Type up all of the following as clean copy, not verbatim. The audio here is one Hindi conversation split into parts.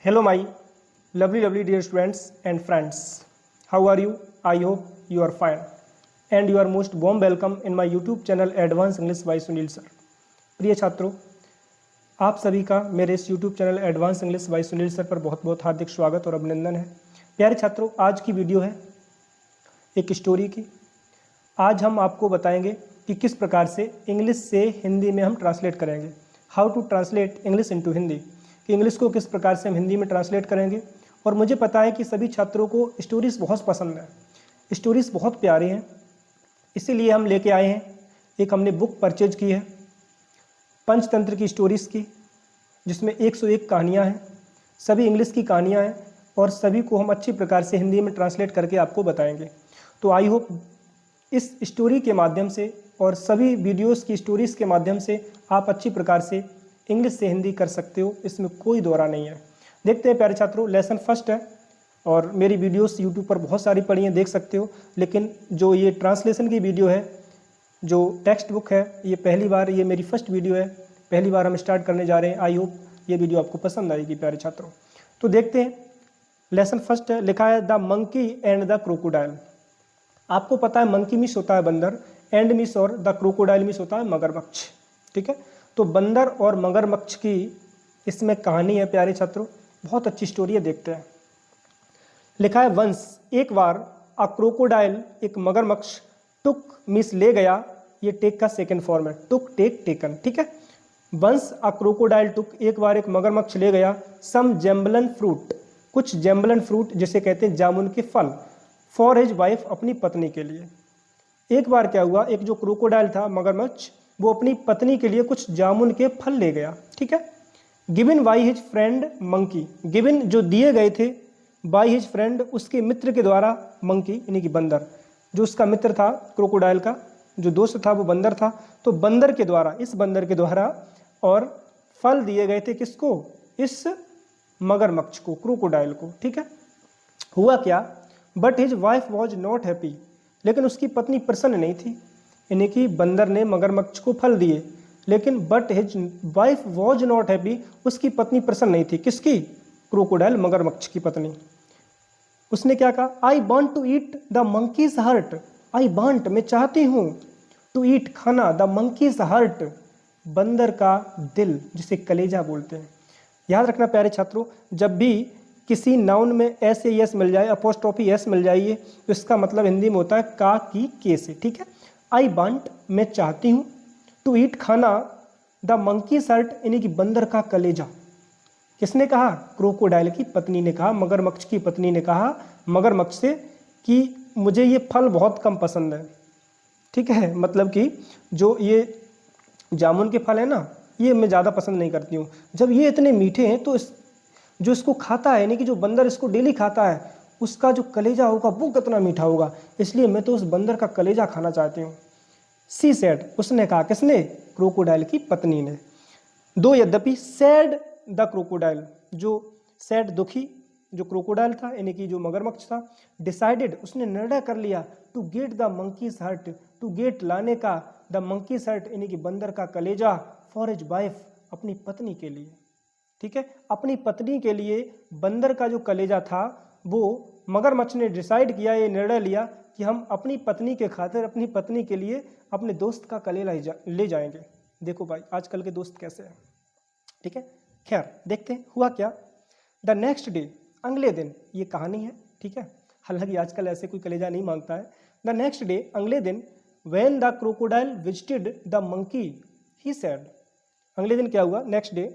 Hello, my lovely dear students and friends. How are you? I hope you are fine. And you are most warm welcome in my YouTube channel Advanced English by Sunil sir. प्रिय छात्रों, आप सभी का मेरे इस YouTube channel advance English by Sunil sir पर बहुत बहुत हार्दिक स्वागत और अभिनंदन है। प्यारे छात्रों, आज की वीडियो है एक स्टोरी की। आज हम आपको बताएंगे कि किस प्रकार से इंग्लिश से हिंदी में हम ट्रांसलेट करेंगे, how to translate English into Hindi, कि इंग्लिश को किस प्रकार से हम हिंदी में ट्रांसलेट करेंगे। और मुझे पता है कि सभी छात्रों को स्टोरीज़ बहुत पसंद है, स्टोरीज़ बहुत प्यारी हैं, इसीलिए हम लेके आए हैं। एक हमने बुक परचेज की है पंचतंत्र की स्टोरीज़ की, जिसमें 101 कहानियाँ हैं, सभी इंग्लिश की कहानियाँ हैं और सभी को हम अच्छी प्रकार से हिंदी में ट्रांसलेट करके आपको बताएंगे। तो आई होप इस स्टोरी के माध्यम से और सभी वीडियोस की स्टोरीज़ के माध्यम से आप अच्छी प्रकार से इंग्लिश से हिंदी कर सकते हो, इसमें कोई दोहरा नहीं है। देखते हैं प्यारे छात्रों, लेसन फर्स्ट है और मेरी वीडियोस यूट्यूब पर बहुत सारी पड़ी हैं, देख सकते हो। लेकिन जो ये ट्रांसलेशन की वीडियो है, जो टेक्स्ट बुक है, ये पहली बार, ये मेरी फर्स्ट वीडियो है, पहली बार हम स्टार्ट करने जा रहे हैं। आई होप ये वीडियो आपको पसंद आएगी प्यारे छात्रों। तो देखते हैं, लेसन फर्स्ट है, लिखा है the monkey and the crocodile. आपको पता है मंकी मिस होता है बंदर, एंड मिस और द क्रोकोडाइल मिस होता है मगरमच्छ। ठीक है, तो बंदर और मगरमच्छ की इसमें कहानी है प्यारे छात्रों, बहुत अच्छी स्टोरी है, देखते हैं। लिखा है वंस, एक बार, अ क्रोकोडाइल, एक मगरमच्छ, टुक मिस ले गया। ये टेक का सेकंड फॉर्म है, टुक टेक टेकन। ठीक है, वंस अ क्रोकोडाइल टुक, एक बार एक मगरमच्छ ले गया, सम जेम्बलन फ्रूट, कुछ जेम्बलन फ्रूट जिसे कहते हैं जामुन के फल, फॉर हिज वाइफ, अपनी पत्नी के लिए। एक बार क्या हुआ, एक जो क्रोकोडाइल था मगरमच्छ, वो अपनी पत्नी के लिए कुछ जामुन के फल ले गया। ठीक है, given by his friend monkey, given जो दिए गए थे, बाई हिज फ्रेंड, उसके मित्र के द्वारा, मंकी यानी कि बंदर, जो उसका मित्र था क्रोकोडाइल का, जो दोस्त था वो बंदर था, तो बंदर के द्वारा, इस बंदर के द्वारा, और फल दिए गए थे किसको, इस मगरमच्छ को, क्रोकोडाइल को। ठीक है, हुआ क्या, but his wife was not happy, लेकिन उसकी पत्नी प्रसन्न नहीं थी। यानी कि बंदर ने मगरमच्छ को फल दिए, लेकिन but his wife was not happy, उसकी पत्नी प्रसन्न नहीं थी। किसकी, क्रोकोडाइल, मगरमच्छ की पत्नी। उसने क्या कहा, I want to eat the monkey's heart, I want, मैं चाहती हूँ, टू ईट, खाना, द मंकीज हार्ट, बंदर का दिल, जिसे कलेजा बोलते हैं। याद रखना प्यारे छात्रों, जब भी किसी नाउन में एस या एस मिल जाए, अपोस्ट्रोफी एस मिल जाइए, तो इसका मतलब हिंदी में होता है का, की, के से। ठीक है, आई वांट, मैं चाहती हूँ, टू ईट, खाना, द मंकी सर्ट, यानी कि बंदर का कलेजा। किसने कहा, क्रोकोडाइल की पत्नी ने कहा, मगरमच्छ की पत्नी ने कहा मगरमच्छ से कि मुझे ये फल बहुत कम पसंद है। ठीक है, मतलब कि जो ये जामुन के फल है ना, ये मैं ज़्यादा पसंद नहीं करती हूँ। जब ये इतने मीठे हैं तो जो इसको खाता है, यानी कि जो बंदर इसको डेली खाता है, उसका जो कलेजा होगा वो कितना मीठा होगा, इसलिए मैं तो उस बंदर का कलेजा खाना चाहती हूँ। सी सेड, उसने कहा, किसने, क्रोकोडाइल की पत्नी ने। दो यद्यपि, सैड द क्रोकोडाइल, जो सैड, दुखी, जो क्रोकोडाइल था, यानी कि जो मगरमच्छ था, डिसाइडेड, उसने निर्णय कर लिया, to get the monkey's heart, to get, लाने का, द मंकीज हार्ट, यानी कि बंदर का कलेजा, फॉर हिज वाइफ, अपनी पत्नी के लिए। ठीक है, अपनी पत्नी के लिए बंदर का जो कलेजा था, वो मगरमच्छ ने डिसाइड किया, ये निर्णय लिया कि हम अपनी पत्नी के खातिर, अपनी पत्नी के लिए अपने दोस्त का कलेजा ले जाएंगे। देखो भाई, आजकल के दोस्त कैसे हैं। ठीक है, खैर देखते हैं हुआ क्या। द नेक्स्ट डे, अगले दिन, ये कहानी है। ठीक है, हालांकि आजकल ऐसे कोई कलेजा नहीं मांगता है। द नेक्स्ट डे, अगले दिन, when the crocodile visited the monkey, he said, अगले दिन क्या हुआ, नेक्स्ट डे,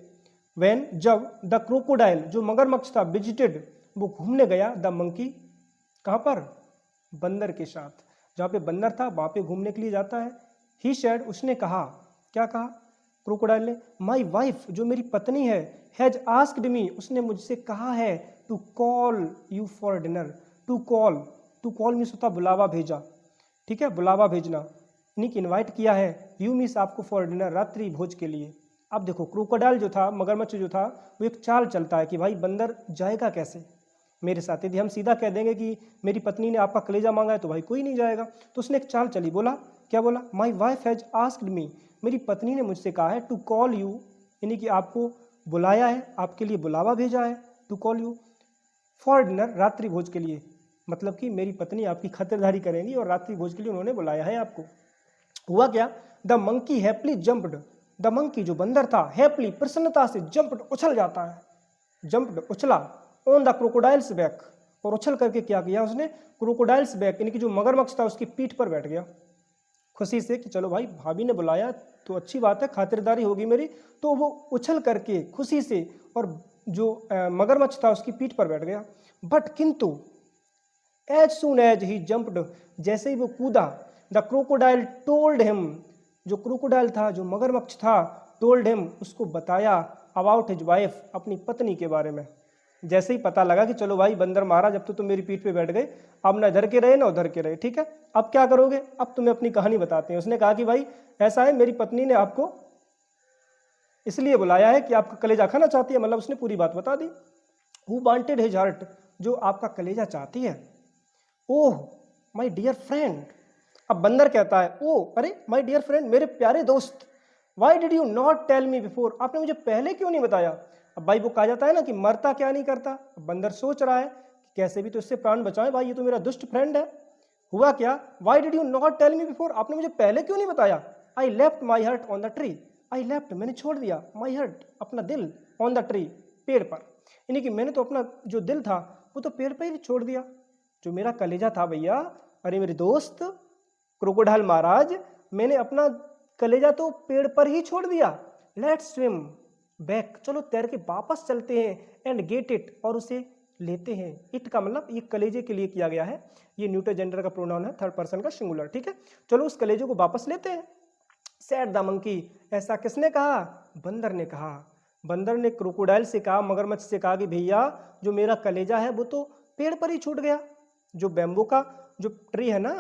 व्हेन, जब, द क्रोकोडाइल, जो मगरमच्छ था, विजिटेड, वो घूमने गया, द मंकी, कहाँ पर, बंदर के साथ, जहाँ पे बंदर था वहाँ पे घूमने के लिए जाता है। ही सेड, उसने कहा, क्या कहा, क्रोकोडाइल ने, माई वाइफ, जो मेरी पत्नी है, हैज आस्क्ड मी, उसने मुझसे कहा है, to call you for dinner, to call means होता बुलावा भेजा। ठीक है, बुलावा भेजना, यानी कि इन्वाइट किया है, यू मीन्स आपको, फॉर डिनर, रात्रि भोज के लिए। अब देखो, क्रोकोडाइल जो था, मगरमच्छ जो था, वो एक चाल चलता है कि भाई बंदर जाएगा कैसे मेरे साथ, यदि हम सीधा कह देंगे कि मेरी पत्नी ने आपका कलेजा मांगा है तो भाई कोई नहीं जाएगा। तो उसने एक चाल चली, बोला, क्या बोला, my wife has asked me, मेरी पत्नी ने मुझसे कहा है, टू कॉल यू, यानी कि आपको बुलाया है, आपके लिए बुलावा भेजा है, to call you for dinner, रात्रि भोज के लिए। मतलब कि मेरी पत्नी आपकी खातिरदारी करेंगी और रात्रि भोज के लिए उन्होंने बुलाया है आपको। हुआ क्या, the monkey happily jumped, the monkey जो बंदर था, हैप्पीली प्रसन्नता से, जंप्ड उछल जाता है, जंप्ड उछला, ऑन द क्रोकोडाइल्स बैक, और उछल करके क्या किया उसने, क्रोकोडाइल्स बैक यानी कि जो मगरमच्छ था उसकी पीठ पर बैठ गया खुशी से कि चलो भाई भाभी ने बुलाया तो अच्छी बात है, खातिरदारी होगी मेरी। तो वो उछल करके खुशी से और जो मगरमच्छ था उसकी पीठ पर बैठ गया। बट किंतु as soon as he jumped, जैसे ही वो कूदा, द क्रोकोडाइल टोल्ड हिम, जो क्रोकोडाइल था, जो मगरमच्छ था, टोल्ड हिम, उसको बताया, अबाउट हिज वाइफ, अपनी पत्नी के बारे में। जैसे ही पता लगा कि चलो भाई बंदर महाराज अब तो तुम मेरी पीठ पे बैठ गए, अब ना इधर के रहे ना उधर के रहे, ठीक है, अब क्या करोगे, अब तुम्हें अपनी कहानी बताते हैं। उसने कहा कि भाई ऐसा है, मेरी पत्नी ने आपको इसलिए बुलाया है कि आपका कलेजा खाना चाहती है, मतलब उसने पूरी बात बता दी। हु वांटेड हिज हार्ट, जो आपका कलेजा चाहती है। ओह माय डियर फ्रेंड, अब बंदर कहता है ओह अरे माय डियर फ्रेंड, मेरे प्यारे दोस्त, why did you not tell me before, आपने मुझे पहले क्यों नहीं बताया। अब भाई वो कहा जाता है ना कि मरता क्या नहीं करता। अब बंदर सोच रहा है कि कैसे भी तो इससे प्राण बचाएं, भाई ये तो मेरा दुष्ट फ्रेंड है। हुआ क्या, why did you not tell me before, आपने मुझे पहले क्यों नहीं बताया। I left my heart on the tree, I left मैंने छोड़ दिया, माई हार्ट अपना दिल, ऑन द ट्री पेड़ पर, यानी कि मैंने तो अपना जो दिल था वो तो पेड़ पर ही छोड़ दिया। जो मेरा कलेजा था भैया, अरे मेरे दोस्त क्रोकोडाइल महाराज, मैंने अपना कलेजा तो पेड़ पर ही छोड़ दिया। लेट्स स्विम बैक, चलो तैर के वापस चलते हैं, एंड गेट इट, और उसे लेते हैं। इट का मतलब ये कलेजे के लिए किया गया है, ये न्यूटर जेंडर का प्रोनाउन है, थर्ड पर्सन का सिंगुलर, ठीक है। चलो उस कलेजे को वापस लेते हैं। सैड द मंकी, ऐसा किसने कहा, बंदर ने कहा। बंदर ने क्रोकोडाइल से कहा, मगरमच्छ से कहा कि भैया जो मेरा कलेजा है वो तो पेड़ पर ही छूट गया, जो बैम्बू का जो ट्री है ना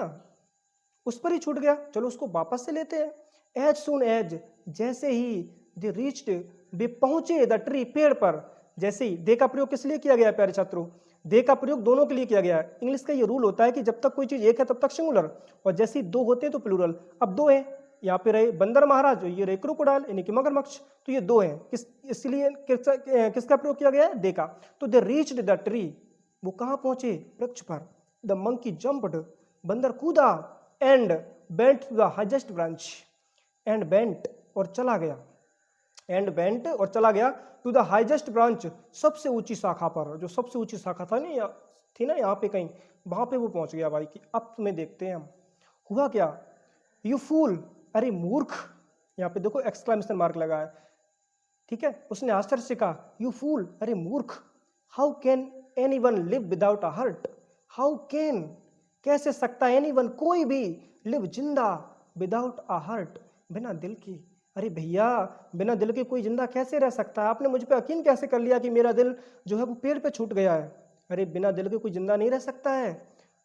उस पर ही छूट गया, चलो उसको वापस से लेते हैं। एज सुन एज, जैसे ही दे रीच्ड, वे पहुंचे द ट्री पेड़ पर, जैसे ही, दे का प्रयोग किस लिए किया गया है प्यारे छात्रों, दे का प्रयोग दोनों के लिए किया गया है। इंग्लिश का ये रूल होता है कि जब तक कोई चीज एक है तब तक सिंगुलर, और जैसे ही दो होते हैं तो प्लूरल। अब दो है, यहाँ पे रहे बंदर महाराज, ये रहे क्रोकोडाइल यानी कि मगरमच्छ, तो ये दो हैं, इसलिए किसका प्रयोग किया गया है, दे का। तो दे रीच्ड द ट्री, वो कहाँ पहुंचे, वृक्ष पर। द मंकी जंप्ड, बंदर कूदा, and bent to the highest branch, and bent और चला गया, एंड बेंट और चला गया टू द हाईएस्ट ब्रांच, सबसे ऊंची शाखा पर, जो सबसे ऊंची शाखा था नहीं थी ना यहाँ पे कहीं, वहां पे वो पहुंच गया भाई कि अब तुम्हें देखते हैं हम। हुआ क्या, यू फूल, अरे मूर्ख, यहाँ पे देखो एक्सक्लेमेशन मार्क लगा है, ठीक है। उसने आश्चर्य से कहा यू फूल, अरे मूर्ख, how can anyone live without a heart, how can, कैसे सकता है, एनीवन कोई भी, लिव जिंदा, विदाउट अ हार्ट, बिना दिल की। अरे भैया बिना दिल के कोई जिंदा कैसे रह सकता है, आपने मुझ पे यकीन कैसे कर लिया कि मेरा दिल जो है वो पेड़ पे छूट गया है। अरे बिना दिल के कोई जिंदा नहीं रह सकता है।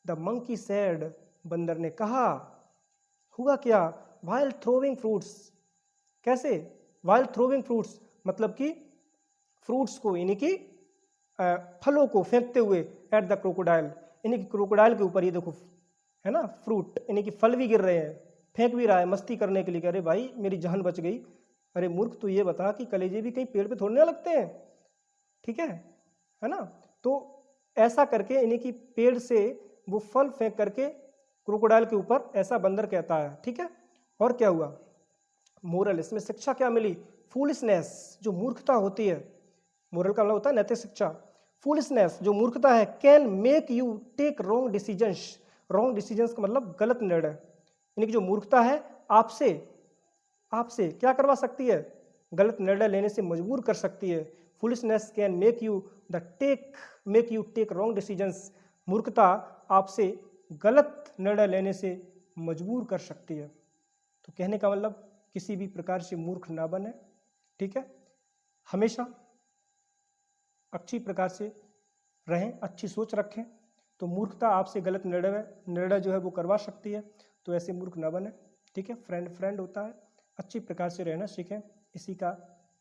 द मंकी सैड, बंदर ने कहा। हुआ क्या, वाइल थ्रोविंग फ्रूट्स, कैसे, वाइल थ्रोविंग फ्रूट्स मतलब कि फ्रूट्स को यानी कि फलों को फेंकते हुए, एट द क्रोकोडाइल यानी कि क्रोकोडाइल के ऊपर, ये देखो है ना फ्रूट यानी कि फल भी गिर रहे हैं, फेंक भी रहा है मस्ती करने के लिए। अरे भाई मेरी जान बच गई। अरे मूर्ख तू ये बता कि कलेजे भी कहीं पेड़ पे थोड़ने लगते हैं, ठीक है ना। तो ऐसा करके यानी कि पेड़ से वो फल फेंक करके क्रोकोडाइल के ऊपर, ऐसा बंदर कहता है, ठीक है। और क्या हुआ, मोरल, इसमें शिक्षा क्या मिली, फूलिशनेस, जो मूर्खता होती है, मोरल का मतलब होता है नैतिक शिक्षा। फूलिशनेस जो मूर्खता है, can make you take wrong decisions, wrong decisions का मतलब गलत निर्णय, यानी कि जो मूर्खता है आपसे आपसे क्या करवा सकती है, गलत निर्णय लेने से मजबूर कर सकती है। Foolishness can make you take wrong decisions, मूर्खता आपसे गलत निर्णय लेने से मजबूर कर सकती है। तो कहने का मतलब किसी भी प्रकार से मूर्ख ना बने, ठीक है, हमेशा अच्छी प्रकार से रहें, अच्छी सोच रखें। तो मूर्खता आपसे गलत निर्णय जो है वो करवा सकती है, तो ऐसे मूर्ख ना बने, ठीक है। फ्रेंड होता है, अच्छी प्रकार से रहना सीखें।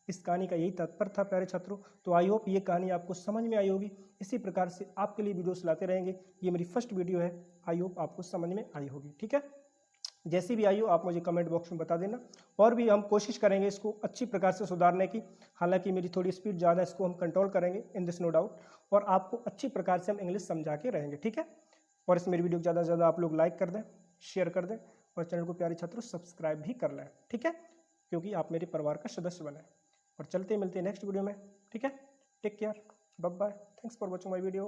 इस कहानी का यही तात्पर्य था प्यारे छात्रों। तो आई होप ये कहानी आपको समझ में आई होगी। इसी प्रकार से आपके लिए वीडियोस लाते रहेंगे। ये मेरी फर्स्ट वीडियो है, आई होप आपको समझ में आई होगी, ठीक है। जैसी भी आई हो आप मुझे कमेंट बॉक्स में बता देना, और भी हम कोशिश करेंगे इसको अच्छी प्रकार से सुधारने की। हालांकि मेरी थोड़ी स्पीड ज़्यादा है, इसको हम कंट्रोल करेंगे इन दिस नो डाउट, और आपको अच्छी प्रकार से हम इंग्लिश समझा के रहेंगे, ठीक है। और इस मेरी वीडियो को ज़्यादा से ज़्यादा आप लोग लाइक कर दें, शेयर कर दें, और चैनल को प्यारे छात्रों सब्सक्राइब भी कर लें, ठीक है, क्योंकि आप मेरे परिवार का सदस्य बने। और चलते मिलते हैं नेक्स्ट वीडियो में, ठीक है। Take care, bye bye, thanks for watching my video.